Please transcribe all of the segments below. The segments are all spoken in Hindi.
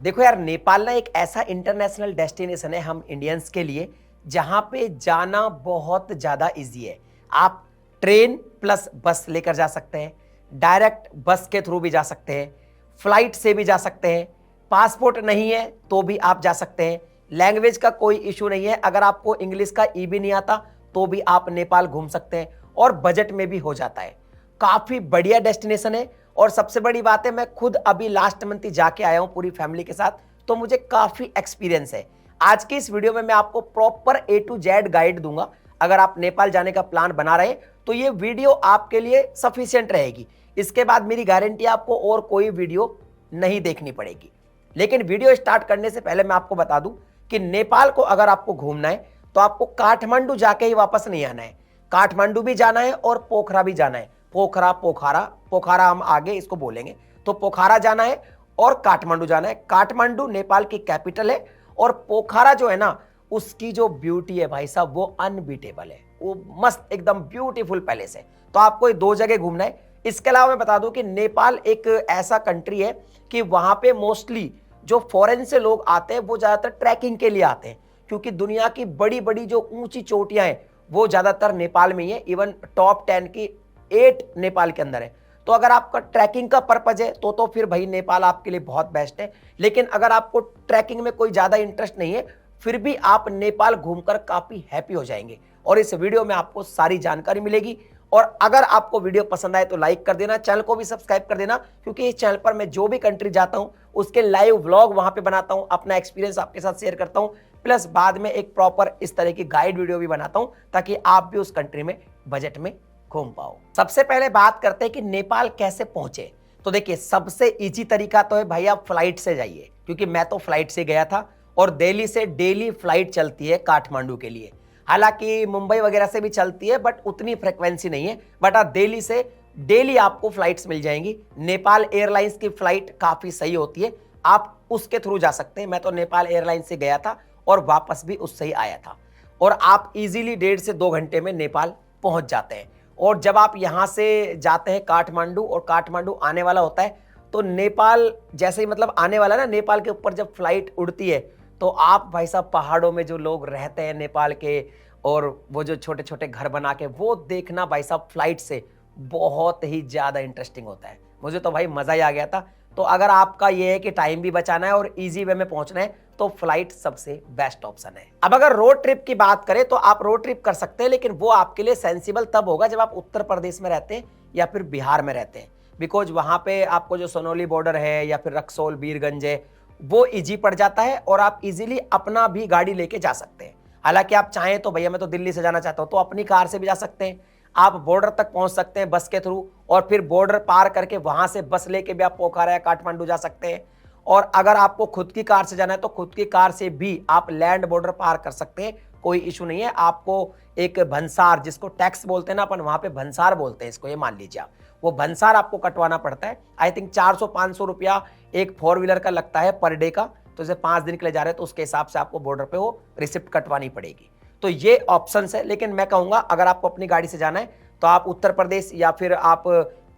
देखो यार, नेपाल ना एक ऐसा इंटरनेशनल डेस्टिनेशन है हम इंडियंस के लिए, जहां पे जाना बहुत ज़्यादा इजी है। आप ट्रेन प्लस बस लेकर जा सकते हैं, डायरेक्ट बस के थ्रू भी जा सकते हैं, फ्लाइट से भी जा सकते हैं, पासपोर्ट नहीं है तो भी आप जा सकते हैं, लैंग्वेज का कोई इशू नहीं है। अगर आपको इंग्लिश का ई भी नहीं आता तो भी आप नेपाल घूम सकते हैं और बजट में भी हो जाता है। काफ़ी बढ़िया डेस्टिनेशन है और सबसे बड़ी बात है, मैं खुद अभी लास्ट मंथ ही जाके आया हूं पूरी फैमिली के साथ, तो मुझे काफ़ी एक्सपीरियंस है। आज की इस वीडियो में मैं आपको proper A to Z guide दूंगा। अगर आप नेपाल जाने का प्लान बना रहे हैं तो ये वीडियो आपके लिए सफिशिएंट रहेगी। इसके बाद मेरी गारंटी आपको और कोई वीडियो नहीं देखनी पड़ेगी। लेकिन वीडियो स्टार्ट करने से पहले मैं आपको बता दूं कि नेपाल को अगर आपको घूमना है तो आपको काठमांडू जाके ही वापस नहीं आना है। काठमांडू भी जाना है और पोखरा भी जाना है। पोखरा, पोखरा, पोखरा हम आगे इसको बोलेंगे। तो पोखरा जाना है और काठमांडू जाना है। काठमांडू नेपाल की कैपिटल है और पोखरा जो है ना, उसकी जो ब्यूटी है भाई साहब वो अनबीटेबल है। वो मस्त एकदम ब्यूटीफुल पैलेस है। तो आपको ये दो जगह घूमना है। इसके अलावा मैं बता दूं कि नेपाल एक ऐसा कंट्री है कि वहां पे मोस्टली जो फॉरेन से लोग आते हैं वो ज्यादातर ट्रैकिंग के लिए आते हैं, क्योंकि दुनिया की बड़ी बड़ी जो ऊंची चोटियां हैं वो ज्यादातर नेपाल में ही है। इवन टॉप 10 की 8 नेपाल के अंदर है। तो अगर आपका ट्रैकिंग का पर्पज है तो फिर भाई नेपाल आपके लिए बहुत बेस्ट है। लेकिन अगर आपको ट्रैकिंग में कोई ज्यादा इंटरेस्ट नहीं है, फिर भी आप नेपाल घूमकर काफी हैप्पी हो जाएंगे और इस वीडियो में आपको सारी जानकारी मिलेगी। और अगर आपको वीडियो पसंद आए तो लाइक कर देना, चैनल को भी सब्सक्राइब कर देना, क्योंकि इस चैनल पर मैं जो भी कंट्री जाता हूं उसके लाइव व्लॉग वहां पे बनाता हूं, अपना एक्सपीरियंस आपके साथ शेयर करता हूं, प्लस बाद में एक प्रॉपर इस तरह की गाइड वीडियो भी बनाता हूं ताकि आप भी उस कंट्री में बजट में घूम पाओ। सबसे पहले बात करते हैं कि नेपाल कैसे पहुंचे। तो देखिए, सबसे इजी तरीका तो है भाई आप फ्लाइट से जाइए, क्योंकि मैं तो फ्लाइट से गया था और दिल्ली से डेली फ्लाइट चलती है काठमांडू के लिए। हालांकि मुंबई वगैरह से भी चलती है बट उतनी फ्रिक्वेंसी नहीं है। बट दिल्ली से डेली आपको फ्लाइट्स मिल जाएंगी। नेपाल एयरलाइंस की फ्लाइट काफी सही होती है, आप उसके थ्रू जा सकते हैं। मैं तो नेपाल एयरलाइंस से गया था और वापस भी उससे ही आया था। और आप इजीली 1.5 से 2 घंटे में नेपाल पहुंच जाते हैं। और जब आप यहाँ से जाते हैं काठमांडू और काठमांडू आने वाला होता है, तो नेपाल जैसे ही मतलब आने वाला ना, नेपाल के ऊपर जब फ्लाइट उड़ती है तो आप भाई साहब पहाड़ों में जो लोग रहते हैं नेपाल के, और वो जो छोटे छोटे घर बना के, वो देखना भाई साहब फ्लाइट से बहुत ही ज़्यादा इंटरेस्टिंग होता है। मुझे तो भाई मज़ा ही आ गया था। तो अगर आपका ये है कि टाइम भी बचाना है और इजी वे में पहुंचना है तो फ्लाइट सबसे बेस्ट ऑप्शन है। अब अगर रोड ट्रिप की बात करें तो आप रोड ट्रिप कर सकते हैं, लेकिन वो आपके लिए सेंसिबल तब होगा जब आप उत्तर प्रदेश में रहते हैं या फिर बिहार में रहते हैं। बिकॉज वहां पे आपको जो सोनौली बॉर्डर है या फिर रक्सौल बीरगंज है वो इजी पड़ जाता है और आप इजीली अपना भी गाड़ी लेके जा सकते हैं। हालांकि आप चाहें तो भैया मैं तो दिल्ली से जाना चाहता हूं तो अपनी कार से भी जा सकते हैं। आप बॉर्डर तक पहुंच सकते हैं बस के थ्रू, और फिर बॉर्डर पार करके वहां से बस लेके भी आप पोखरा या काठमांडू जा सकते हैं। और अगर आपको खुद की कार से जाना है तो खुद की कार से भी आप लैंड बॉर्डर पार कर सकते हैं, कोई इशू नहीं है। आपको एक भंसार, जिसको टैक्स बोलते हैं ना अपन, वहां पे भंसार बोलते हैं इसको, ये मान लीजिए आप, वो भंसार आपको कटवाना पड़ता है। आई थिंक 400-500 रुपया एक 4 व्हीलर का लगता है पर डे का। तो जैसे 5 दिन के लिए जा रहे हैं तो उसके हिसाब से आपको बॉर्डर पे वो रिसिप्ट कटवानी पड़ेगी। तो ये ऑप्शन है। लेकिन मैं कहूंगा अगर आपको अपनी गाड़ी से जाना है तो आप उत्तर प्रदेश या फिर आप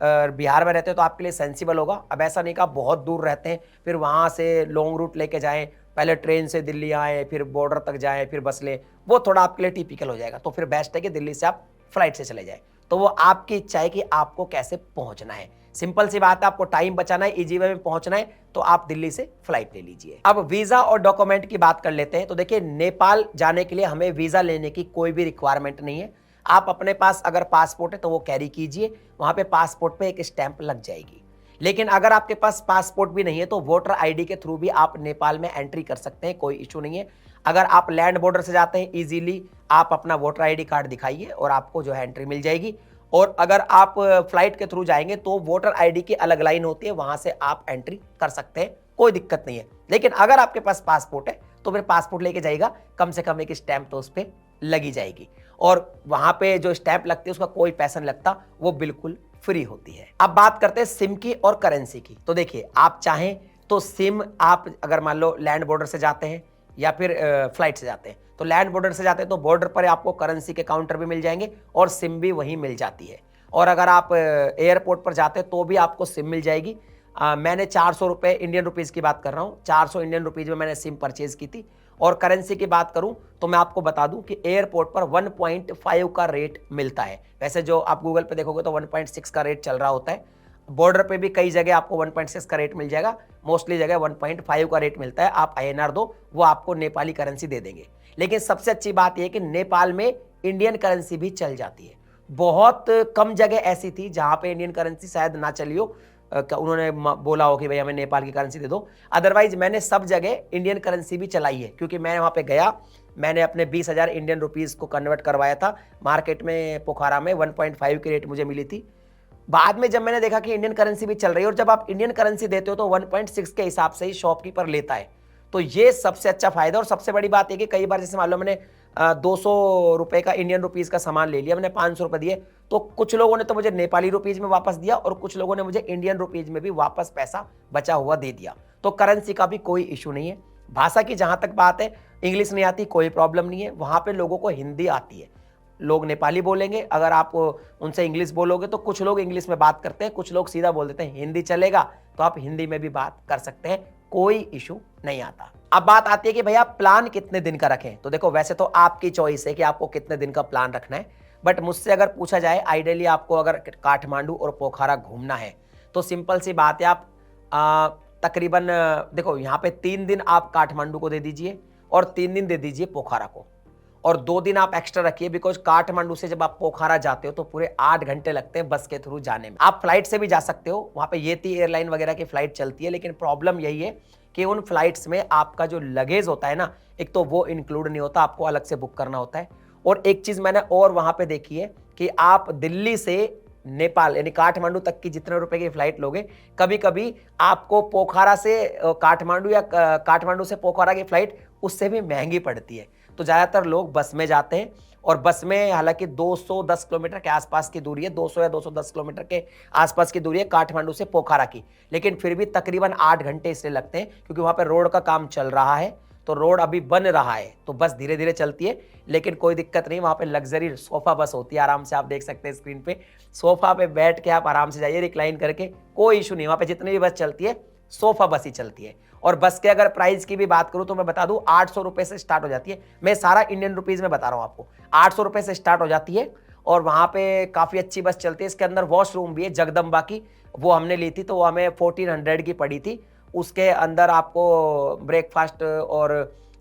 बिहार में रहते हैं तो आपके लिए सेंसिबल होगा। अब ऐसा नहीं कि आप बहुत दूर रहते हैं फिर वहां से लॉन्ग रूट लेके जाएं, पहले ट्रेन से दिल्ली आए फिर बॉर्डर तक जाएं फिर बस ले, वो थोड़ा आपके लिए टिपिकल हो जाएगा। तो फिर बेस्ट है कि दिल्ली से आप फ्लाइट से चले जाए। तो वो आपकी इच्छा है कि आपको कैसे पहुंचना है। सिंपल सी बात है, आपको टाइम बचाना है, इजी वे में पहुंचना है तो आप दिल्ली से फ्लाइट ले लीजिए। अब वीजा और डॉक्यूमेंट की बात कर लेते हैं। तो देखिए, नेपाल जाने के लिए हमें वीजा लेने की कोई भी रिक्वायरमेंट नहीं है। आप अपने पास अगर पासपोर्ट है तो वो कैरी कीजिए, वहां पे पासपोर्ट पे एक स्टैंप लग जाएगी। लेकिन अगर आपके पास पासपोर्ट भी नहीं है तो वोटर आईडी के थ्रू भी आप नेपाल में एंट्री कर सकते हैं, कोई इशू नहीं है। अगर आप लैंड बॉर्डर से जाते हैं इजीली आप अपना वोटर आईडी कार्ड दिखाइए और आपको जो है एंट्री मिल जाएगी। और अगर आप फ्लाइट के थ्रू जाएंगे तो वोटर आईडी की अलग लाइन होती है, वहां से आप एंट्री कर सकते हैं, कोई दिक्कत नहीं है। लेकिन अगर आपके पास पासपोर्ट है तो फिर पासपोर्ट लेके जाइएगा, कम से कम एक स्टैंप तो उस पर लगी जाएगी। और वहां पे जो स्टैंप लगती है उसका कोई पैसा नहीं लगता, वो बिल्कुल फ्री होती है। अब बात करते हैं सिम की और करेंसी की। तो देखिए, आप चाहें तो सिम आप अगर मान लो लैंड बॉर्डर से जाते हैं या फिर फ्लाइट से जाते हैं, तो लैंड बॉर्डर से जाते हैं तो बॉर्डर पर आपको करेंसी के काउंटर भी मिल जाएंगे और सिम भी वहीं मिल जाती है। और अगर आप एयरपोर्ट पर जाते हैं तो भी आपको सिम मिल जाएगी। मैंने 400 रुपये इंडियन रुपीज़ की बात कर रहा हूँ, 400 इंडियन रुपीज़ में मैंने सिम परचेज की थी। और करेंसी की बात करूं तो मैं आपको बता दूं कि एयरपोर्ट पर 1.5 का रेट मिलता है। वैसे जो आप गूगल पे देखोगे तो 1.6 का रेट चल रहा होता है। बॉर्डर पे भी कई जगह आपको 1.6 का रेट मिल जाएगा, मोस्टली जगह 1.5 का रेट मिलता है। आप INR दो, वो आपको नेपाली करेंसी दे देंगे। लेकिन सबसे अच्छी बात यह कि नेपाल में इंडियन करेंसी भी चल जाती है। बहुत कम जगह ऐसी थी जहां पे इंडियन करेंसी शायद ना चली हो, उन्होंने बोला हो कि भाई हमें नेपाल की करेंसी दे दो। अदरवाइज मैंने सब जगह इंडियन करेंसी भी चलाई है, क्योंकि मैं वहां पे गया, मैंने अपने 20,000 इंडियन रुपीस को कन्वर्ट करवाया था मार्केट में पोखरा में। 1.5 की रेट मुझे मिली थी। बाद में जब मैंने देखा कि इंडियन करेंसी भी चल रही है, और जब आप इंडियन करेंसी देते हो तो 1.6 के हिसाब से ही शॉपकीपर लेता है। तो ये सबसे अच्छा फायदा। और सबसे बड़ी बात है कि कई बार जैसे मान लो मैंने 200 रुपए का इंडियन रुपीज का सामान ले लिया, मैंने 500 रुपए दिए, तो कुछ लोगों ने तो मुझे नेपाली रुपीज में वापस दिया और कुछ लोगों ने मुझे इंडियन रुपीज में भी वापस पैसा बचा हुआ दे दिया। तो करेंसी का भी कोई इशू नहीं है। भाषा की जहां तक बात है, इंग्लिश नहीं आती कोई प्रॉब्लम नहीं है, वहां पे लोगों को हिंदी आती है। लोग नेपाली बोलेंगे, अगर आप उनसे इंग्लिश बोलोगे तो कुछ लोग इंग्लिश में बात करते हैं, कुछ लोग सीधा बोल देते हैं हिंदी चलेगा, तो आप हिंदी में भी बात कर सकते हैं, कोई इशू नहीं आता। अब बात आती है कि भैया प्लान कितने दिन का रखें। तो देखो, वैसे तो आपकी चॉइस है कि आपको कितने दिन का प्लान रखना है, बट मुझसे अगर पूछा जाए, आइडियली आपको अगर काठमांडू और पोखरा घूमना है तो सिंपल सी बात है, आप तकरीबन देखो यहाँ पे 3 दिन आप काठमांडू को दे दीजिए और 3 दिन दे दीजिए पोखरा को, और 2 दिन आप एक्स्ट्रा रखिए, बिकॉज काठमांडू से जब आप पोखरा जाते हो तो पूरे 8 घंटे लगते हैं बस के थ्रू जाने में। आप फ्लाइट से भी जा सकते हो, वहां पे येती एयरलाइन वगैरह की फ्लाइट चलती है, लेकिन प्रॉब्लम यही है कि उन फ्लाइट्स में आपका जो लगेज होता है ना, एक तो वो इंक्लूड नहीं होता, आपको अलग से बुक करना होता है। और एक चीज मैंने और वहां पे देखी है कि आप दिल्ली से नेपाल यानी काठमांडू तक की जितने रुपए की फ्लाइट लोगे, कभी कभी आपको पोखरा से काठमांडू या काठमांडू से पोखरा की फ्लाइट उससे भी महंगी पड़ती है। तो ज्यादातर लोग बस में जाते हैं, और बस में हालांकि 210 किलोमीटर के आसपास की दूरी है, 200 या 210 किलोमीटर के आसपास की दूरी है काठमांडू से पोखरा की, लेकिन फिर भी तकरीबन 8 घंटे इसलिए लगते हैं क्योंकि वहां पर रोड का काम चल रहा है। तो रोड अभी बन रहा है, तो बस धीरे धीरे चलती है, लेकिन कोई दिक्कत नहीं। वहां पे लग्जरी सोफा बस होती है, आराम से आप देख सकते हैं स्क्रीन पे, सोफा पे बैठ के आप आराम से जाइए, रिक्लाइन करके, कोई इशू नहीं। वहां पे जितनी भी बस चलती है सोफा बस ही चलती है। और बस के अगर प्राइस की भी बात करूं तो मैं बता दूं 800 रुपए से स्टार्ट हो जाती है। मैं सारा इंडियन रुपीज में बता रहा हूं आपको, 800 रुपए से स्टार्ट हो जाती है। और वहां पे काफी अच्छी बस चलती है, इसके अंदर वॉशरूम भी है जगदम्बा की, वो हमने ली थी तो वो हमें 1400 की पड़ी थी। उसके अंदर आपको ब्रेकफास्ट और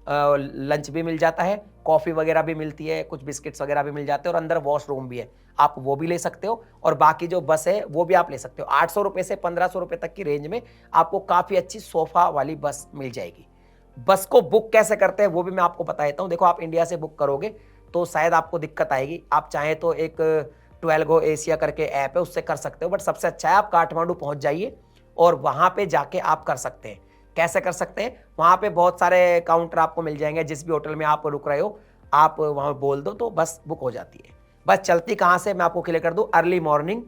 लंच भी मिल जाता है, कॉफी वगैरह भी मिलती है, कुछ बिस्किट्स वगैरह भी मिल जाते हैं, और अंदर वॉशरूम भी है, आप वो भी ले सकते हो। और बाकी जो बस है वो भी आप ले सकते हो। 800 रुपए से 1500 रुपए तक की रेंज में आपको काफी अच्छी सोफा वाली बस मिल जाएगी। बस को बुक कैसे करते हैं वो भी मैं आपको बता देता हूं। देखो, आप इंडिया से बुक करोगे तो शायद आपको दिक्कत आएगी, आप चाहे तो एक 12 गो एशिया करके ऐप है, उससे कर सकते हो, बट सबसे अच्छा है आप काठमांडू पहुंच जाइए और वहां पे जाके आप कर सकते हैं। कैसे कर सकते हैं? वहां पे बहुत सारे काउंटर आपको मिल जाएंगे, जिस भी होटल में आप रुक रहे हो आप वहां बोल दो तो बस बुक हो जाती है। बस चलती कहां से मैं आपको क्लियर कर दूं, अर्ली मॉर्निंग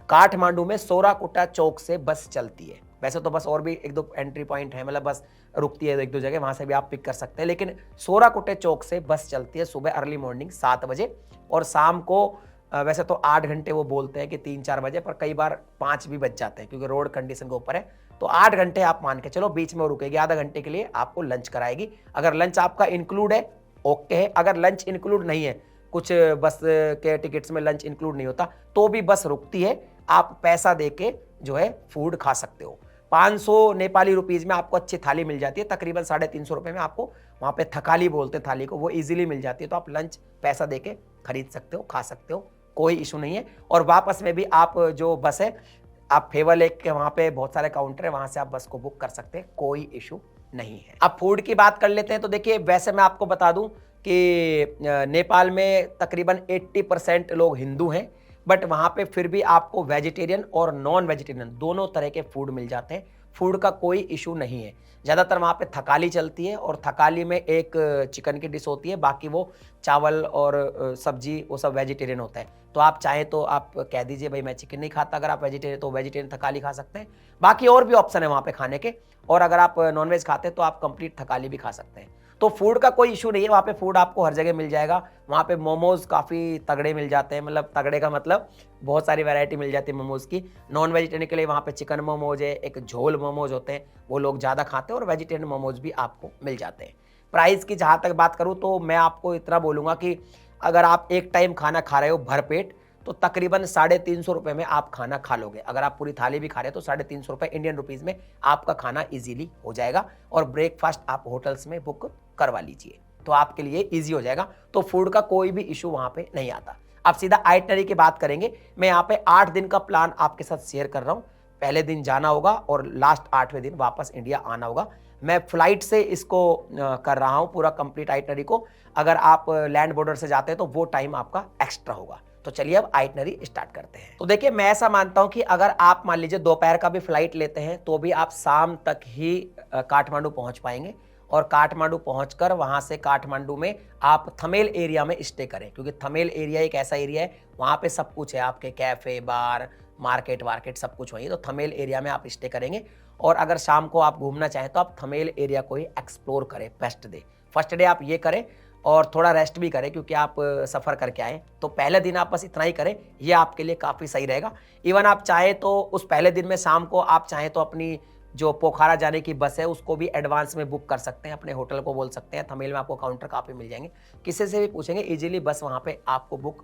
काठमांडू में सोराकुटा चौक से बस चलती है। वैसे तो बस और भी 1-2 एंट्री पॉइंट है, मतलब बस रुकती है 1-2 जगह, वहां से भी आप पिक कर सकते हैं, लेकिन सोराकुटे चौक से बस चलती है सुबह अर्ली मॉर्निंग 7 बजे, और शाम को वैसे तो 8 घंटे वो बोलते हैं कि 3-4 बजे, पर कई बार 5 भी बज जाते हैं क्योंकि रोड कंडीशन के ऊपर है। तो 8 घंटे आप मान के चलो, बीच में वो रुकेगी, आधा घंटे के लिए आपको लंच कराएगी। अगर लंच आपका इंक्लूड है ओके है, अगर लंच इंक्लूड नहीं है, कुछ बस के टिकट्स में लंच इंक्लूड नहीं होता, तो भी बस रुकती है, आप पैसा देके जो है फूड खा सकते हो। 500 नेपाली रुपीज में आपको अच्छी थाली मिल जाती है, तकरीबन 350 रुपए में आपको वहां पे थकाली बोलते हैं थाली को, वो इजीली मिल जाती है। तो आप लंच पैसा देके खरीद सकते हो, खा सकते हो, कोई इशू नहीं है। और वापस में भी आप जो बस है, आप फेवर लेक के वहां पे बहुत सारे काउंटर है, वहां से आप बस को बुक कर सकते हैं, कोई इशू नहीं है। अब फूड की बात कर लेते हैं। तो देखिए, वैसे मैं आपको बता दूं कि नेपाल में तकरीबन 80% लोग हिंदू हैं, बट वहां पे फिर भी आपको वेजिटेरियन और नॉन वेजिटेरियन दोनों तरह के फूड मिल जाते हैं, फूड का कोई इशू नहीं है। ज़्यादातर वहाँ पे थकाली चलती है, और थकाली में एक चिकन की डिश होती है, बाकी वो चावल और सब्जी वो सब वेजिटेरियन होता है। तो आप चाहे तो आप कह दीजिए भाई मैं चिकन नहीं खाता, अगर आप वेजिटेरियन तो वेजिटेरियन थकाली खा सकते हैं, बाकी और भी ऑप्शन है वहाँ पे खाने के। और अगर आप नॉनवेज खाते हैं तो आप कंप्लीट थकाली भी खा सकते हैं। तो फूड का कोई इशू नहीं है, वहाँ पे फूड आपको हर जगह मिल जाएगा। वहाँ पे मोमोज काफ़ी तगड़े मिल जाते हैं, मतलब तगड़े का मतलब बहुत सारी वैरायटी मिल जाती है मोमोज की। नॉन वेजिटेरियन के लिए वहाँ पे चिकन मोमोज है, एक झोल मोमोज होते हैं, वो लोग ज़्यादा खाते हैं, और वेजिटेरियन मोमोज भी आपको मिल जाते हैं। प्राइस की जहाँ तक बात करूँ तो मैं आपको इतना बोलूँगा कि अगर आप एक टाइम खाना खा रहे हो भरपेट, तो तकरीबन 350 रुपये में आप खाना खा लोगे। अगर आप पूरी थाली भी खा रहे हो तो 350 रुपये इंडियन रुपीज़ में आपका खाना इजीली हो जाएगा। और ब्रेकफास्ट आप होटल्स में बुक करवा लीजिए तो आपके लिए इजी हो जाएगा। तो फूड का कोई भी इशू वहाँ पे नहीं आता। अब सीधा आइटनरी की बात करेंगे। मैं यहाँ पे 8 दिन का प्लान आपके साथ शेयर कर रहा हूँ। पहले दिन जाना होगा और लास्ट 8वें दिन वापस इंडिया आना होगा। मैं फ्लाइट से इसको कर रहा हूँ पूरा कंप्लीट आइटनरी को। अगर आप लैंड बॉर्डर से जाते हैं तो वो टाइम आपका एक्स्ट्रा होगा। तो चलिए अब आइटनरी स्टार्ट करते हैं। तो देखिए, मैं ऐसा मानता हूं कि अगर आप मान लीजिए दोपहर का भी फ्लाइट लेते हैं तो भी आप शाम तक ही काठमांडू पहुंच पाएंगे। और काठमांडू पहुंचकर वहां से काठमांडू में आप थमेल एरिया में स्टे करें, क्योंकि थमेल एरिया एक ऐसा एरिया है वहां पे सब कुछ है, आपके कैफे बार मार्केट वार्केट सब कुछ वहीं। तो थमेल एरिया में आप स्टे करेंगे। और अगर शाम को आप घूमना चाहें तो आप थमेल एरिया को ही एक्सप्लोर करें। फर्स्ट डे आप ये करें और थोड़ा रेस्ट भी करें, क्योंकि आप सफ़र करके आए। तो पहले दिन आप बस इतना ही करें, ये आपके लिए काफ़ी सही रहेगा। इवन आप चाहें तो उस पहले दिन में शाम को आप चाहें तो अपनी जो पोखरा जाने की बस है उसको भी एडवांस में बुक कर सकते हैं। अपने होटल को बोल सकते हैं, थमेल में आपको काउंटर काफ़ी मिल जाएंगे, किसी से भी पूछेंगे इजीली बस वहाँ पे आपको बुक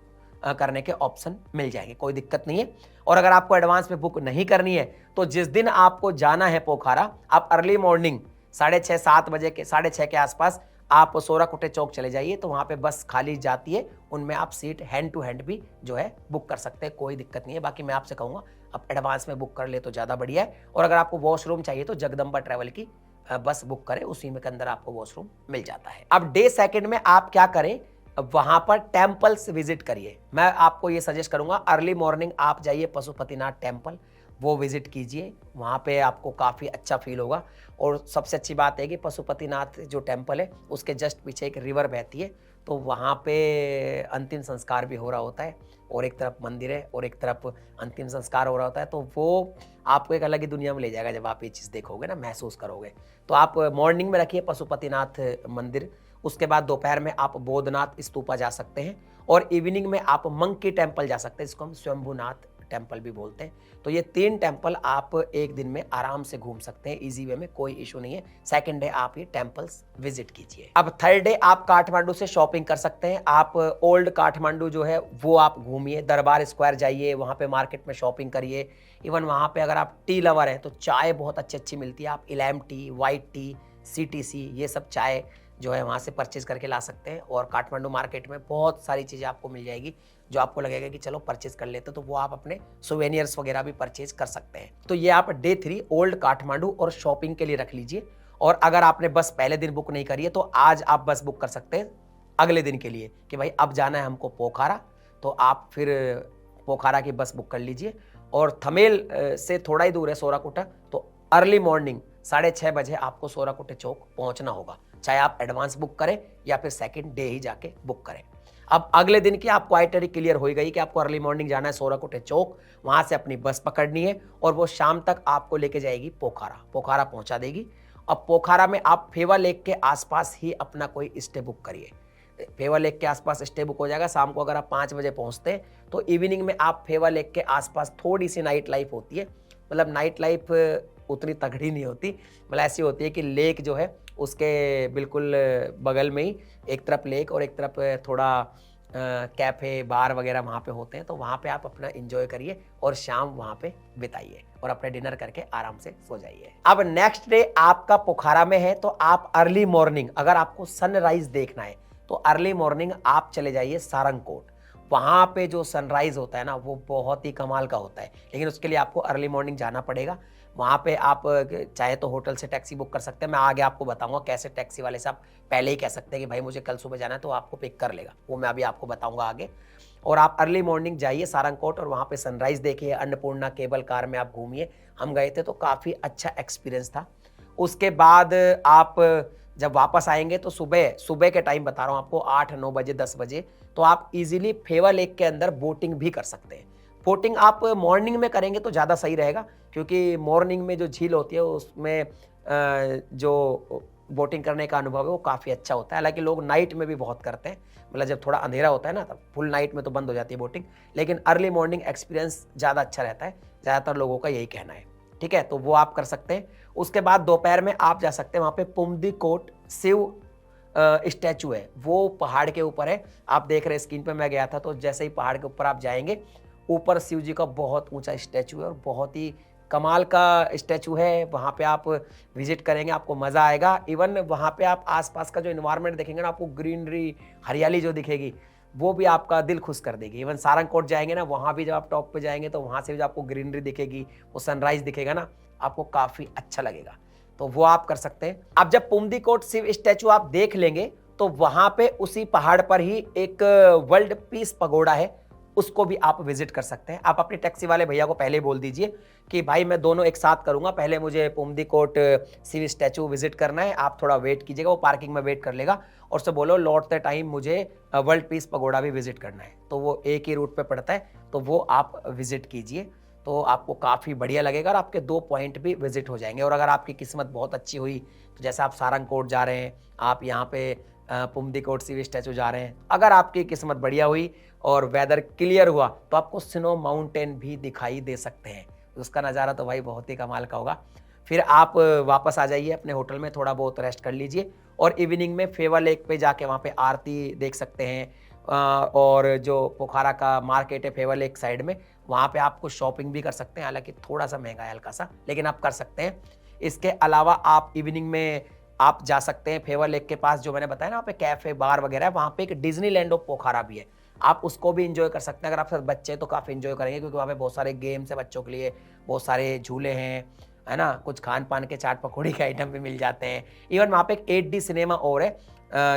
करने के ऑप्शन मिल जाएंगे, कोई दिक्कत नहीं है। और अगर आपको एडवांस में बुक नहीं करनी है तो जिस दिन आपको जाना है पोखरा, आप अर्ली मॉर्निंग 6:30 के आसपास आप सोराकुटे चौक चले जाइए। तो वहाँ पे बस खाली जाती है, उनमें आप सीट हैंड टू हैंड भी जो है बुक कर सकते हैं, कोई दिक्कत नहीं है। बाकी मैं आपसे कहूँगा आप एडवांस में बुक कर ले तो ज़्यादा बढ़िया है। और अगर आपको वॉशरूम चाहिए तो जगदम्बा ट्रैवल की बस बुक करें, उसी में के अंदर आपको वॉशरूम मिल जाता है। अब डे सेकंड में आप क्या करें, वहां पर टेम्पल्स विजिट करिए। मैं आपको ये सजेस्ट करूंगा अर्ली मॉर्निंग आप जाइए पशुपतिनाथ टेम्पल, वो विजिट कीजिए। वहाँ पे आपको काफ़ी अच्छा फील होगा। और सबसे अच्छी बात है कि पशुपतिनाथ जो टेम्पल है उसके जस्ट पीछे एक रिवर बहती है, तो वहाँ पे अंतिम संस्कार भी हो रहा होता है। और एक तरफ मंदिर है और एक तरफ अंतिम संस्कार हो रहा होता है, तो वो आपको एक अलग ही दुनिया में ले जाएगा जब आप ये चीज़ देखोगे ना, महसूस करोगे। तो आप मॉर्निंग में रखिए पशुपतिनाथ मंदिर। उसके बाद दोपहर में आप बोधनाथ स्तूपा जा सकते हैं, और इवनिंग में आप मंकी टेम्पल जा सकते हैं, जिसको हम स्वयंभूनाथ टेम्पल भी बोलते हैं। तो ये 3 टेम्पल आप एक दिन में आराम से घूम सकते हैं, इजी वे में, कोई इशू नहीं है। सेकंड डे आप ये टेम्पल्स विजिट कीजिए। अब थर्ड डे आप काठमांडू से शॉपिंग कर सकते हैं। आप ओल्ड काठमांडू जो है वो आप घूमिए, दरबार स्क्वायर जाइए, वहाँ पे मार्केट में शॉपिंग करिए। इवन वहाँ पे अगर आप टी लवर हैं तो चाय बहुत अच्छी अच्छी मिलती है। आप इलायम टी, वाइट टी, CTC ये सब चाय जो है वहाँ से परचेज करके ला सकते हैं। और काठमांडू मार्केट में बहुत सारी चीज़ें आपको मिल जाएगी जो आपको लगेगा कि चलो परचेज कर लेते, तो वो आप अपने सोवेनियर्स वगैरह भी परचेज कर सकते हैं। तो ये आप डे 3 ओल्ड काठमांडू और शॉपिंग के लिए रख लीजिए। और अगर आपने बस पहले दिन बुक नहीं करी है तो आज आप बस बुक कर सकते हैं अगले दिन के लिए, कि भाई अब जाना है हमको पोखरा, तो आप फिर पोखरा की बस बुक कर लीजिए। और थमेल से थोड़ा ही दूर है सोराकुटा, तो अर्ली मॉर्निंग 6:30 बजे आपको सोराकुटे चौक पहुंचना होगा, चाहे आप एडवांस बुक करें या फिर सेकंड डे ही जाके बुक करें। अब अगले दिन की आपको आइटनरी क्लियर हो गई कि आपको अर्ली मॉर्निंग जाना है सोराकुटे चौक, वहां से अपनी बस पकड़नी है और वो शाम तक आपको लेके जाएगी पोखरा पहुंचा देगी। अब पोखरा में आप फेवा लेक के आसपास ही अपना कोई स्टे बुक करिए। फेवा लेक के आसपास स्टे बुक हो जाएगा। शाम को अगर आप 5 बजे पहुंचते हैं तो इवनिंग में आप फेवा लेक के आसपास थोड़ी सी नाइट लाइफ होती है, मतलब नाइट लाइफ उतनी तगड़ी नहीं होती, मतलब ऐसी होती है कि लेक जो है उसके बिल्कुल बगल में ही एक तरफ लेक और एक तरफ थोड़ा कैफ़े बार वगैरह वहाँ पे होते हैं। तो वहाँ पे आप अपना एंजॉय करिए और शाम वहाँ पे बिताइए और अपने डिनर करके आराम से सो जाइए। अब नेक्स्ट डे आपका पोखरा में है तो आप अर्ली मॉर्निंग, अगर आपको सनराइज देखना है तो अर्ली मॉर्निंग आप चले जाइए सारंगकोट। वहाँ पे जो सनराइज होता है ना वो बहुत ही कमाल का होता है, लेकिन उसके लिए आपको अर्ली मॉर्निंग जाना पड़ेगा। वहाँ पे आप चाहे तो होटल से टैक्सी बुक कर सकते हैं। मैं आगे आपको बताऊंगा कैसे टैक्सी वाले से आप पहले ही कह सकते हैं कि भाई मुझे कल सुबह जाना है, तो आपको पिक कर लेगा, वो मैं अभी आपको बताऊंगा आगे। और आप अर्ली मॉर्निंग जाइए सारंगकोट और वहाँ पे सनराइज देखिए। अन्नपूर्णा केबल कार में आप घूमिए, हम गए थे तो काफ़ी अच्छा एक्सपीरियंस था। उसके बाद आप जब वापस आएंगे तो सुबह के टाइम बता रहा हूँ आपको, 8-9 बजे 10 बजे, तो आप इजीली फेवा लेक के अंदर बोटिंग भी कर सकते हैं। बोटिंग आप मॉर्निंग में करेंगे तो ज़्यादा सही रहेगा, क्योंकि मॉर्निंग में जो झील होती है उसमें जो बोटिंग करने का अनुभव है वो काफ़ी अच्छा होता है। हालाँकि लोग नाइट में भी बहुत करते हैं, मतलब जब थोड़ा अंधेरा होता है ना, तब फुल नाइट में तो बंद हो जाती है बोटिंग, लेकिन अर्ली मॉर्निंग एक्सपीरियंस ज़्यादा अच्छा रहता है, ज़्यादातर लोगों का यही कहना है। ठीक है, तो वो आप कर सकते हैं। उसके बाद दोपहर में आप जा सकते हैं, वहाँ पे पुमदीकोट शिव स्टैचू है, वो पहाड़ के ऊपर है। आप देख रहे हैं स्क्रीन पे, मैं गया था तो जैसे ही पहाड़ के ऊपर आप जाएँगे, ऊपर शिव जी का बहुत ऊँचा स्टैचू है और बहुत ही कमाल का स्टैचू है। वहाँ पे आप विज़िट करेंगे, आपको मज़ा आएगा। इवन वहाँ पे आप आस-पास का जो एनवायरनमेंट देखेंगे ना, आपको ग्रीनरी, हरियाली जो दिखेगी, वो भी आपका दिल खुश कर देगी। इवन सारंगकोट जाएँगे ना, वहाँ भी जब आप टॉप पे जाएँगे तो वहाँ से भी जो आपको ग्रीनरी दिखेगी, वो सनराइज़ दिखेगा ना, आपको काफ़ी अच्छा लगेगा। तो वो आप कर सकते हैं। अब जब पुमदीकोट शिव स्टैचू आप देख लेंगे, तो वहाँ पे उसी पहाड़ पर ही एक वर्ल्ड पीस पगोड़ा है, उसको भी आप विजिट कर सकते हैं। आप अपने टैक्सी वाले भैया को पहले ही बोल दीजिए कि भाई मैं दोनों एक साथ करूँगा, पहले मुझे पुमदीकोट शिव स्टैचू विजिट करना है, आप थोड़ा वेट कीजिएगा, वो पार्किंग में वेट कर लेगा, और उससे बोलो लौटते टाइम मुझे वर्ल्ड पीस पगोड़ा भी विजिट करना है। तो वो एक ही रूट पे पड़ता है, तो वो आप विजिट कीजिए, तो आपको काफ़ी बढ़िया लगेगा और आपके 2 पॉइंट भी विजिट हो जाएँगे। और अगर आपकी किस्मत बहुत अच्छी हुई, तो जैसे आप सारंगकोट जा रहे हैं, आप यहाँ पे पुमदीकोट शिव स्टैचू जा रहे हैं, अगर आपकी किस्मत बढ़िया हुई और वेदर क्लियर हुआ, तो आपको स्नो माउंटेन भी दिखाई दे सकते हैं। उसका नज़ारा तो भाई बहुत ही कमाल का होगा। फिर आप वापस आ जाइए अपने होटल में, थोड़ा बहुत रेस्ट कर लीजिए और इवनिंग में फेवर लेक पे जाके वहाँ पे आरती देख सकते हैं। और जो पोखरा का मार्केट है फेवर लेक साइड में, वहाँ पे आप कुछ शॉपिंग भी कर सकते हैं, हालाँकि थोड़ा-सा महँगा है हल्का-सा, लेकिन आप कर सकते हैं। इसके अलावा आप इवनिंग में आप जा सकते हैं फेवर लेक के पास, जो मैंने बताया ना, वहाँ पे कैफ़े, बार वगैरह है, वहाँ पे एक डिज़नीलैंड ऑफ पोखरा भी है। आप उसको भी एन्जॉय कर सकते हैं। अगर आपके साथ बच्चे हैं तो काफ़ी एन्जॉय करेंगे, क्योंकि वहाँ पे बहुत सारे गेम्स हैं बच्चों के लिए, बहुत सारे झूले हैं, है ना? कुछ खान-पान के चाट पकौड़ी के आइटम भी मिल जाते हैं। इवन वहाँ पे एक 8D सिनेमा और है,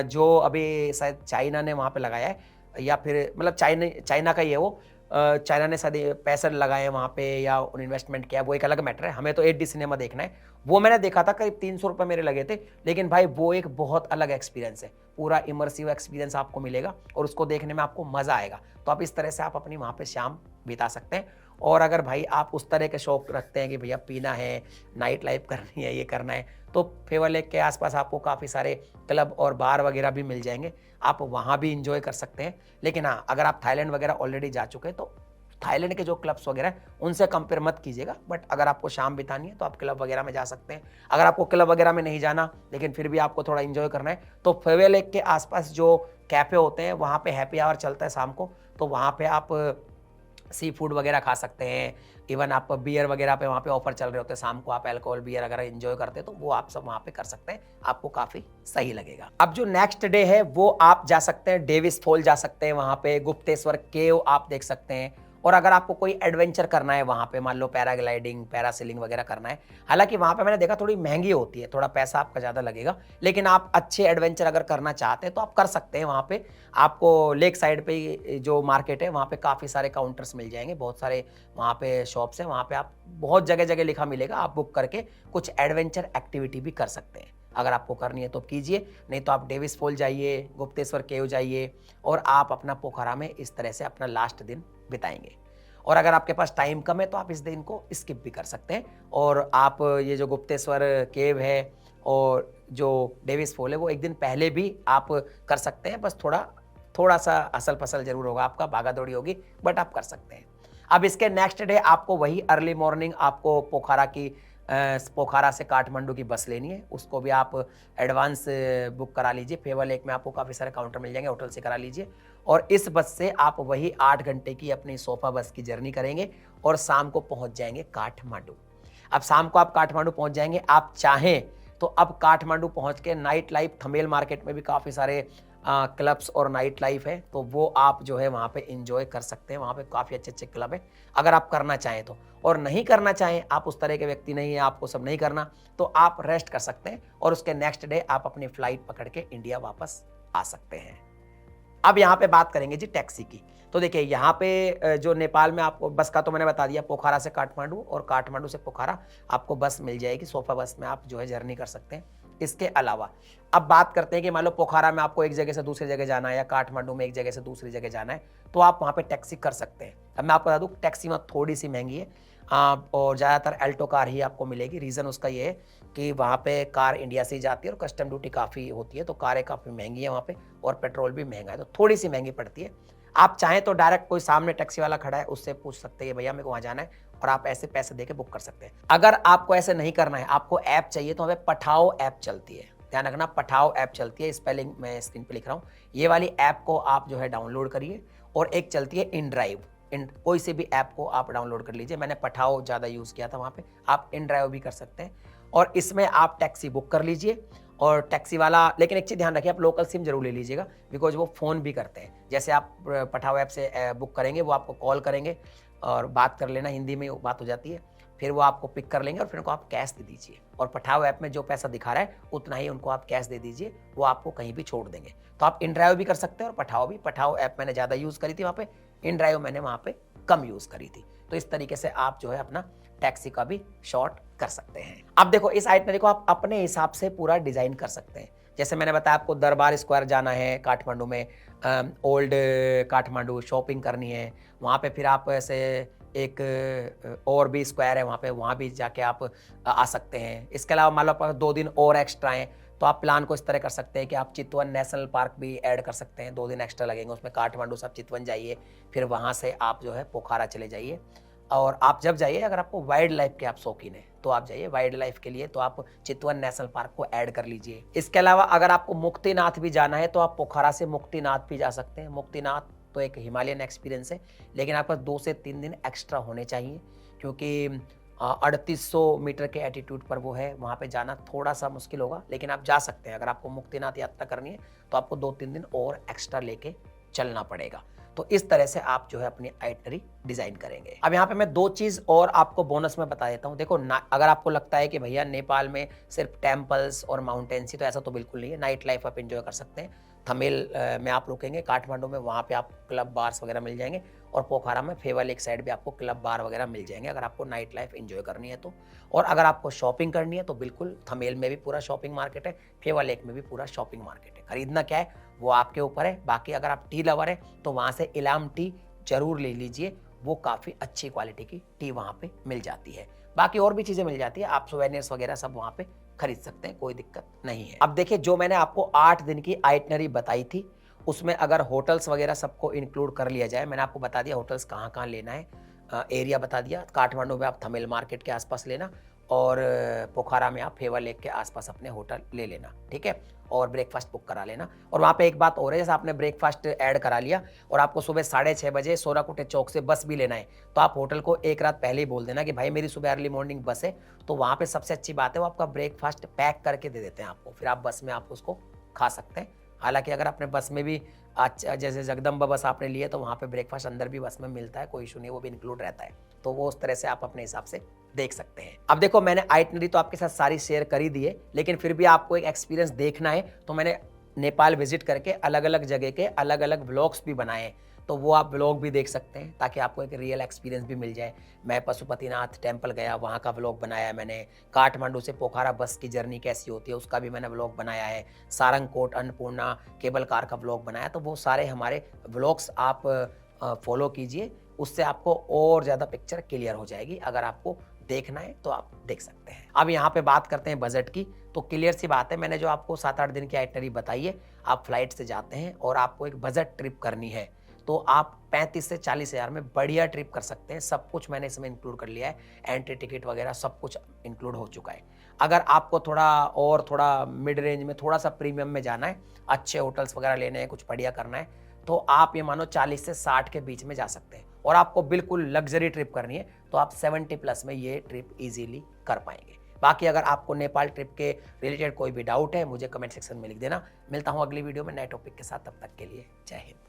जो अभी शायद चाइना ने वहाँ पे लगाया है, या फिर मतलब चाइना का ही है वो। चाइना ने शायद ये पैसे लगाए हैं वहाँ पे या उन्होंने इन्वेस्टमेंट किया है, वो एक अलग मैटर है। हमें तो 8D सिनेमा देखना है। वो मैंने देखा था, करीब 300 रुपए मेरे लगे थे, लेकिन भाई वो एक बहुत अलग एक्सपीरियंस है। पूरा इमर्सिव एक्सपीरियंस आपको मिलेगा और उसको देखने में आपको मज़ा आएगा। तो आप इस तरह से आप अपनी वहाँ पे शाम बिता सकते हैं। और अगर भाई आप उस तरह के शौक रखते हैं कि भैया पीना है, नाइट लाइफ करनी है, ये करना है, तो फेवर लेक के आसपास आपको काफ़ी सारे क्लब और बार वगैरह भी मिल जाएँगे। आप वहाँ भी एन्जॉय कर सकते हैं। लेकिन हाँ, अगर आप थाईलैंड वगैरह ऑलरेडी जा चुके हैं, तो थाईलैंड के जो क्लब्स वगैरह हैं, उनसे कंपेयर मत कीजिएगा। बट अगर आपको शाम बितानी है, तो आप क्लब वगैरह में जा सकते हैं। अगर आपको क्लब वगैरह में नहीं जाना, लेकिन फिर भी आपको थोड़ा एन्जॉय करना है, तो फेवर लेक के आसपास जो कैफ़े होते हैं, वहाँ पे हैप्पी आवर चलता है शाम को, तो वहाँ पे आप सी फूड वगैरह खा सकते हैं। इवन आप बियर वगैरह पे वहाँ पे ऑफर चल रहे होते हैं, शाम को आप अल्कोहल बियर अगर एंजॉय करते हैं, तो वो आप सब वहाँ पे कर सकते हैं, आपको काफ़ी सही लगेगा। अब जो नेक्स्ट डे है, वो आप जा सकते हैं डेविस फॉल जा सकते हैं, वहाँ पे गुप्तेश्वर केव आप देख सकते हैं। और अगर आपको कोई एडवेंचर करना है वहाँ पे, मान लो पैराग्लाइडिंग, पैरासेलिंग वगैरह करना है, हालांकि वहाँ पे मैंने देखा थोड़ी महंगी होती है, थोड़ा पैसा आपका ज़्यादा लगेगा, लेकिन आप अच्छे एडवेंचर अगर करना चाहते हैं तो आप कर सकते हैं। वहाँ पे आपको लेक साइड पे जो मार्केट है, वहाँ पे काफ़ी सारे काउंटर्स मिल जाएंगे, बहुत सारे वहाँ पे शॉप्स हैं, वहाँ पे आप बहुत जगह जगह लिखा मिलेगा, आप बुक करके कुछ एडवेंचर एक्टिविटी भी कर सकते हैं। अगर आपको करनी है तो कीजिए, नहीं तो आप डेविस फॉल जाइए, गुप्तेश्वर केव जाइए और आप अपना पोखरा में इस तरह से अपना लास्ट दिन बिताएंगे। और अगर आपके पास टाइम कम है तो आप इस दिन को स्किप भी कर सकते हैं और आप ये जो गुप्तेश्वर केव है और जो डेविस फॉल है, वो एक दिन पहले भी आप कर सकते हैं। बस थोड़ा सा असल पसल जरूर होगा, आपका भागा दौड़ी होगी, बट आप कर सकते हैं। अब इसके नेक्स्ट डे आपको वही अर्ली मॉर्निंग आपको पोखरा से काठमांडू की बस लेनी है, उसको भी आप एडवांस बुक करा लीजिए। फेवर लेक में आपको काफ़ी सारे काउंटर मिल जाएंगे, होटल से करा लीजिए। और इस बस से आप वही 8 घंटे की अपनी सोफा बस की जर्नी करेंगे और शाम को पहुंच जाएंगे काठमांडू। अब शाम को आप काठमांडू पहुंच जाएंगे, आप चाहें तो अब काठमांडू पहुंच के नाइट लाइफ, थमेल मार्केट में भी काफ़ी सारे क्लब्स और नाइट लाइफ है, तो वो आप जो है वहाँ पे इंजॉय कर सकते हैं। वहाँ पे काफ़ी अच्छे अच्छे क्लब है, अगर आप करना चाहें तो। और नहीं करना चाहें, आप उस तरह के व्यक्ति नहीं है, आपको सब नहीं करना, तो आप रेस्ट कर सकते हैं और उसके नेक्स्ट डे आप अपनी फ्लाइट पकड़ के इंडिया वापस आ सकते हैं। अब यहाँ पे बात करेंगे जी टैक्सी की। तो देखिए यहाँ पे जो नेपाल में आपको बस का तो मैंने बता दिया, पोखरा से काठमांडू और काठमांडू से पोखरा आपको बस मिल जाएगी, सोफा बस में आप जो है जर्नी कर सकते हैं। इसके अलावा अब बात करते हैं कि मान लो पोखरा में आपको एक जगह से दूसरी जगह जाना है या काठमांडू में एक जगह से दूसरी जगह जाना है, तो आप वहाँ पे टैक्सी कर सकते हैं। अब मैं आपको बता दूँ, टैक्सी में थोड़ी सी महंगी है और ज़्यादातर अल्टो कार ही आपको मिलेगी। रीज़न उसका ये है कि वहाँ पे कार इंडिया से ही जाती है और कस्टम ड्यूटी काफ़ी होती है, तो कारें काफ़ी महँगी हैं वहाँ पे और पेट्रोल भी महँगा है, तो थोड़ी-सी महँगी पड़ती है। आप चाहें तो डायरेक्ट कोई सामने टैक्सी वाला खड़ा है, उससे पूछ सकते हैं, भैया मेरे को वहाँ जाना है, और आप ऐसे पैसे देके बुक कर सकते हैं। अगर आपको ऐसे नहीं करना है, आपको ऐप चाहिए, तो वहाँ पे पठाओ ऐप चलती है। ध्यान रखना, पठाओ ऐप चलती है, स्पेलिंग मैं स्क्रीन पे लिख रहा हूँ। ये वाली ऐप को आप जो है डाउनलोड करिए, और एक चलती है इनड्राइव। कोई से भी ऐप को आप डाउनलोड कर लीजिए। मैंने पठाओ ज़्यादा यूज़ किया था वहाँ पे, आप इनड्राइव भी कर सकते हैं, और इसमें आप टैक्सी बुक कर लीजिए। और टैक्सी वाला, लेकिन एक चीज़ ध्यान रखिए, आप लोकल सिम जरूर ले लीजिएगा, बिकॉज वो फ़ोन भी करते हैं। जैसे आप पठाओ ऐप से बुक करेंगे, वो आपको कॉल करेंगे और बात कर लेना, हिंदी में बात हो जाती है, फिर वो आपको पिक कर लेंगे और फिर उनको आप कैश दे दीजिए, और पठाओ ऐप में जो पैसा दिखा रहा है उतना ही उनको आप कैश दे दीजिए, वो आपको कहीं भी छोड़ देंगे। तो आप इनड्राइव भी कर सकते हैं और पठाओ भी। पठाओ ऐप मैंने ज़्यादा यूज़ करी थी वहाँ पे, इनड्राइव मैंने वहाँ पे कम यूज़ करी थी। तो इस तरीके से आप जो है अपना टैक्सी का भी शॉर्ट कर सकते हैं। अब देखो, इस आइटनरी को आप अपने हिसाब से पूरा डिज़ाइन कर सकते हैं। जैसे मैंने बताया, आपको दरबार स्क्वायर जाना है काठमांडू में, ओल्ड काठमांडू शॉपिंग करनी है, वहाँ पे फिर आप ऐसे एक और भी स्क्वायर है वहाँ पे, वहाँ भी जाके आप आ सकते हैं। इसके अलावा मान लो आप 2 दिन और एक्स्ट्रा हैं, तो आप प्लान को इस तरह कर सकते हैं कि आप चितवन नेशनल पार्क भी ऐड कर सकते हैं। 2 दिन एक्स्ट्रा लगेंगे उसमें, काठमांडू से आप चितवन जाइए, फिर वहाँ से आप जो है पोखरा चले जाइए। और आप जब जाइए, अगर आपको वाइल्ड लाइफ के आप शौकीन हैं, तो आप जाइए वाइल्ड लाइफ के लिए, तो आप चितवन नेशनल पार्क को ऐड कर लीजिए। इसके अलावा अगर आपको मुक्तिनाथ भी जाना है, तो आप पोखरा से मुक्तिनाथ भी जा सकते हैं। मुक्तिनाथ तो एक हिमालयन एक्सपीरियंस है, लेकिन आपके पास 2 से 3 दिन एक्स्ट्रा होने चाहिए, क्योंकि 3800 मीटर के एटीट्यूड पर वो है, वहाँ पे जाना थोड़ा सा मुश्किल होगा, लेकिन आप जा सकते हैं। अगर आपको मुक्तिनाथ यात्रा करनी है, तो आपको 2-3 दिन और एक्स्ट्रा लेके चलना पड़ेगा। तो इस तरह से आप जो है अपनी आइटनरी डिजाइन करेंगे। अब यहाँ पे मैं 2 चीज और आपको बोनस में बता देता हूँ। देखो, अगर आपको लगता है कि भैया नेपाल में सिर्फ टेम्पल्स और माउंटेन्स ही, तो ऐसा तो बिल्कुल नहीं है। नाइट लाइफ आप एंजॉय कर सकते हैं। थमेल में आप रुकेंगे, काठमांडू में, वहाँ पे आप क्लब बार्स वगैरह मिल जाएंगे, और पोखरा में फेवा लेक साइड भी आपको क्लब बार वगैरह मिल जाएंगे, अगर आपको नाइट लाइफ एंजॉय करनी है तो। और अगर आपको शॉपिंग करनी है, तो बिल्कुल थमेल में भी पूरा शॉपिंग मार्केट है, फेवा लेक में भी पूरा शॉपिंग मार्केट है। खरीदना क्या है वो आपके ऊपर है। बाकी अगर आप टी लवर है, तो वहाँ से इलाम टी जरूर ले लीजिए, वो काफ़ी अच्छी क्वालिटी की टी वहाँ पे मिल जाती है। बाकी और भी चीज़ें मिल जाती है, आप सोवेनियर्स वगैरह सब वहाँ पे खरीद सकते हैं, कोई दिक्कत नहीं है। अब देखिए, जो मैंने आपको 8 दिन की आइटनरी बताई थी, उसमें अगर होटल्स वगैरह सबको इंक्लूड कर लिया जाए, मैंने आपको बता दिया होटल्स कहाँ कहाँ लेना है, एरिया बता दिया। काठमांडू में आप थमेल मार्केट के आसपास लेना, और पोखरा में आप फेवा लेक के आसपास अपने होटल ले लेना, ठीक है, और ब्रेकफास्ट बुक करा लेना। और वहाँ पे एक बात और है, जैसे आपने ब्रेकफास्ट ऐड करा लिया और आपको सुबह 6:30 बजे सोनाकुटे चौक से बस भी लेना है, तो आप होटल को एक रात पहले ही बोल देना कि भाई मेरी सुबह अर्ली मॉर्निंग बस है। तो वहाँ पे सबसे अच्छी बात है, वो आपका ब्रेकफास्ट पैक करके दे देते हैं आपको, फिर आप बस में आप उसको खा सकते हैं। हालांकि अगर आपने बस में भी जैसे जगदम्बा बस आपने लिए, तो वहाँ पे ब्रेकफास्ट अंदर भी बस में मिलता है, कोई इशू नहीं, वो भी इंक्लूड रहता है। तो वो उस तरह से आप अपने हिसाब से देख सकते हैं। अब देखो, मैंने आइटनरी तो आपके साथ सारी शेयर कर ही दी है, लेकिन फिर भी आपको एक एक्सपीरियंस देखना है, तो मैंने नेपाल विजिट करके अलग अलग जगह के अलग अलग व्लॉग्स भी बनाए हैं, तो वो आप व्लॉग भी देख सकते हैं, ताकि आपको एक रियल एक्सपीरियंस भी मिल जाए। मैं पशुपतिनाथ टेम्पल गया, वहाँ का व्लॉग बनाया है मैंने। काठमांडू से पोखरा बस की जर्नी कैसी होती है, उसका भी मैंने व्लॉग बनाया है। सारंगकोट अन्नपूर्णा केबल कार का व्लॉग बनाया। तो वो सारे हमारे व्लॉग्स आप फॉलो कीजिए, उससे आपको और ज़्यादा पिक्चर क्लियर हो जाएगी। अगर आपको देखना है तो आप देख सकते हैं। अब यहाँ पे बात करते हैं बजट की, तो क्लियर सी बात है, मैंने जो आपको 7-8 दिन की आइटनरी बताई है, आप फ्लाइट से जाते हैं और आपको एक बजट ट्रिप करनी है, तो आप 35 से 40 हज़ार में बढ़िया ट्रिप कर सकते हैं। सब कुछ मैंने इसमें इंक्लूड कर लिया है, एंट्री टिकट वगैरह सब कुछ इंक्लूड हो चुका है। अगर आपको थोड़ा मिड रेंज में, थोड़ा सा प्रीमियम में जाना है, अच्छे होटल्स वगैरह लेने हैं, कुछ बढ़िया करना है, तो आप ये मानो 40 से 60 के बीच में जा सकते हैं। और आपको बिल्कुल लग्जरी ट्रिप करनी है, तो आप 70+ में ये ट्रिप इजीली कर पाएंगे। बाकी अगर आपको नेपाल ट्रिप के रिलेटेड कोई भी डाउट है, मुझे कमेंट सेक्शन में लिख देना। मिलता हूँ अगली वीडियो में नए टॉपिक के साथ, तब तक के लिए जय हिंद।